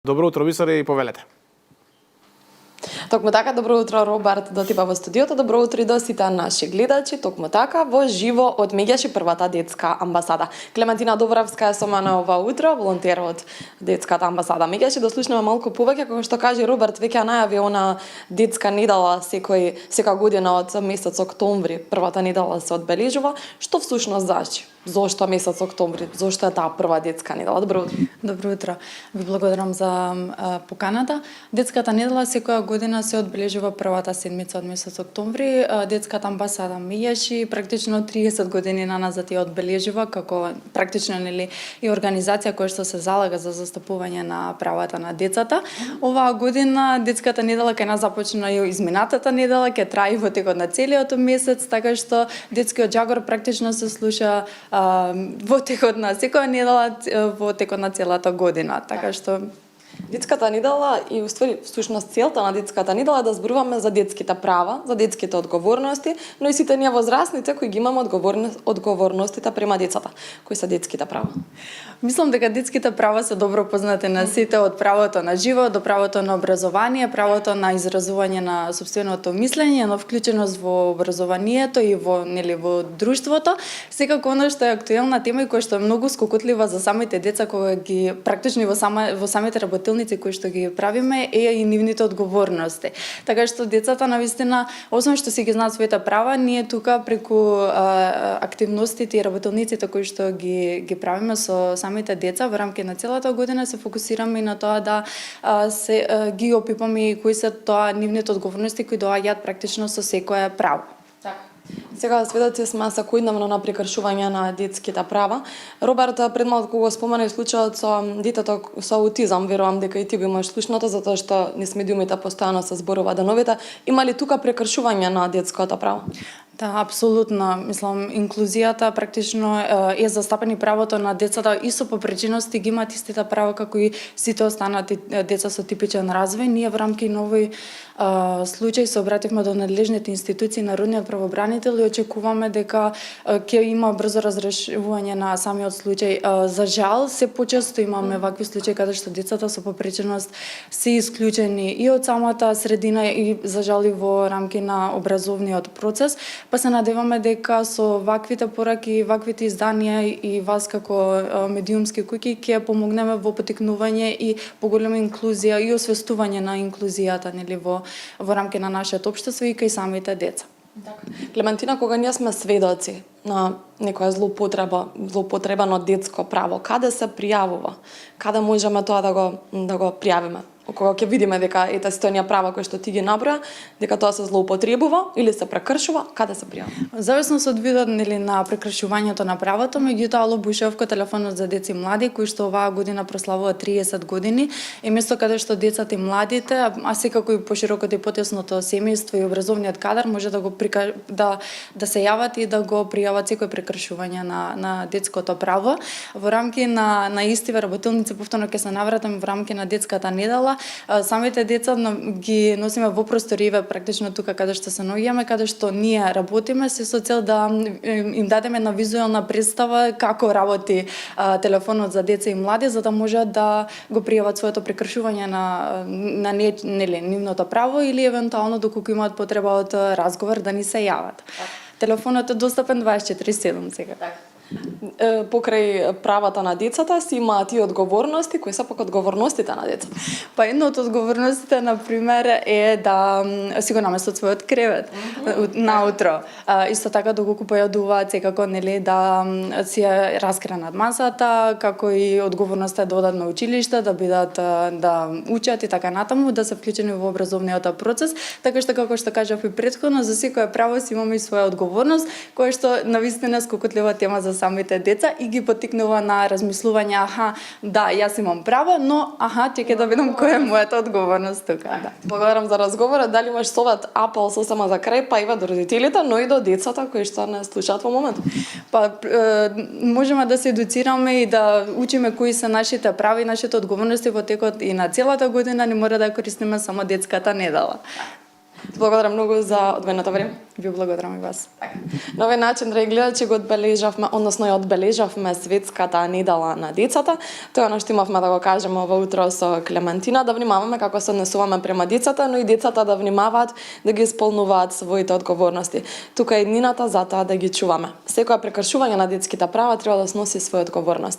Добро утро, Бисари, повелете. Токму така, добро утро, Роберт, до тебе во студиото, добро утро и до сите наши гледачи, токму така, во живо од меѓаше првата детска амбасада. Клементина Добравска е со мене ова утро, волонтер од детската амбасада. Меѓаше да слушнеме малку повеќе, како што каже Роберт, веќе најави она детска недела сека година од месец октомври. Првата недела се одбележува, што всушност значи? Зошто месец октомври? Зошто е таа прва детска недела? Добро утро. Добро утро. Ви благодарам за поканата. Детската недела секоја година се одбележува првата седмица од месец октомври. Детската амбасада Меѓаши практично 30 години наназад ја одбележува како практично и организација која што се залага за застапување на правата на децата. Оваа година детската недела кај нас започна и изминатата недела, ќе трае во текот на целиот месец, така што детскиот џагор практично се слуша во текот на секоја недела, во текот на целата година, така што Детската недела и уствари всушност целта на детската недела е да зборуваме за детските права, за детските одговорности, но и сите ние возрастните кои ги имаме одговорностите према децата. Кои се детските права? Мислам дека детските права се добро познати на сите, од правото на живот до правото на образование, правото на изразување на сопственото мислење, на вклученост во образованието и во друштвото. Секако она што е актуелна тема и која што е многу скокотлива за самите деца кога ги практично во самите работилници кои што ги правиме е и нивните одговорности. Така што децата навистина, освен што си ги знаат своите права, ние тука преку активностите и работилниците кои што ги правиме со самите деца во рамки на целата година се фокусираме и на тоа да се ги опипаме и кои се тоа нивните одговорности кои доаѓаат практично со секое право. Сега сведоци сме секојдневно на прекршување на детските права. Роберт пред малку го спомена и случајот со детето со аутизам, верувам дека и ти го имаш слушното затоа што низ медиумите постојано се зборува деновите. Има ли тука прекршување на детското право? Да, апсолутно. Мислам, инклузијата практично е застапени правото на децата и со попречености ги имаат истите права како и сите останати деца со типичен развој. Ние во рамки на овој случај се обративме до надлежните институции, Народниот правобранител и очекуваме дека ќе има брзо разрешување на самиот случај. За жал, се почесто имаме вакви случаи каде што децата со попреченост се исклучени и од самата средина и за жал и во рамки на образовниот процес. Па се надеваме дека со ваквите пораки, ваквите изданија и вас како медиумски куќи ќе помогнеме во потикнување и поголема инклузија и освестување на инклузијата во рамки на нашето општество и кај самите деца. Клементина, кога ние сме сведоци на некоја злоупотреба на детско право, каде се пријавува? Каде можеме тоа да го пријавиме? Кога ќе видиме дека ете сите оние права кои што ти ги наброја, дека тоа се злоупотребува или се прекршува, каде се пријавува? Зависно од видот на прекршувањето на правото, меѓутоа Ало Бушевко, телефонот за деца и млади, кој што оваа година прославува 30 години, е место каде што децата и младите, а секако и поширокото и потесното семејство и образовниот кадар може да се јават и да го пријават секој прекршување на детското право. Во рамки на истиве работилници, повторно ќе се навратам во рамки на детската недела, самите деца ги носиме во просториве практично тука каде што се наоѓаме, каде што ние работиме, се со цел да им дадеме една визуелна представа како работи телефонот за деца и млади, за да можат да го пријават своето прекршување на нивното право или евентуално доколку имаат потреба од разговор да ни се јават. Телефонот е достапен 24/7 сега. Покрај правата на децата си имаат и одговорности, кои се пак одговорностите на децата? Па една од одговорностите на пример е да си го наместат својот кревет наутро. Исто така доколку појадуваат секако да си ја раскренат масата, како и одговорноста да одат на училиште, да бидат да учат и така натаму, да се вклучени во образовниот процес, така што како што кажав и претходно, за секое право си имаме и своја одговорност, која што навистина скокотлива тема за самите деца и ги потикнува на размислување, да, јас имам право, но ќе да видам која е мојата одговорност тука. Да. Благодарам за разговорот. Дали имаш совет, апел сосема за крај, па и до родителите, но и до децата кои што не слушаат во моментот? Па можеме да се едуцираме и да учиме кои се нашите права и нашите одговорности во текот и на целата година, не мора да користиме само детската недела. Благодарам многу за одвоеното време. Ви благодарам и вас. На овој начин, драги гледачи, го одбележавме, односно ја одбележавме светската недела на децата. Тоа е она што имавме да го кажеме ова утро со Клементина, да внимаваме како се однесуваме према децата, но и децата да внимаваат да ги исполнуваат своите одговорности. Тука е иднината затоа да ги чуваме. Секоја прекршување на детските права треба да сноси своји одговорности.